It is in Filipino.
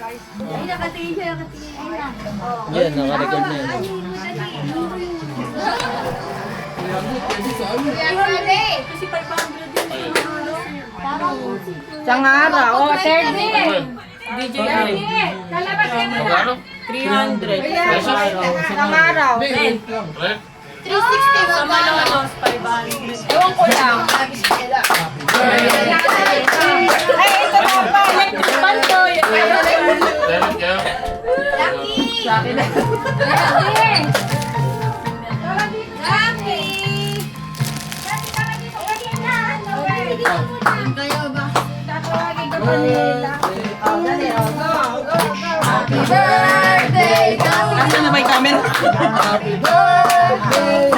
Ay, nakatingin siya, nakatingin. Yan, nakarecord na yan. Kasi 500 din. Isang araw. O, 30. DJ Lalabas ka na. Magkano? 300. Isang araw. 360 sa Malolos, 500. Ewan ko lang. Ay, ito na pa. Pantoy. Meron kayo? Lucky! Sa akin na. Lucky! Kayo ba? Tatawagin ko pa nila. O, dali. O, go. Go, go. Happy birthday, Nasaan na ba yung camera? Happy birthday!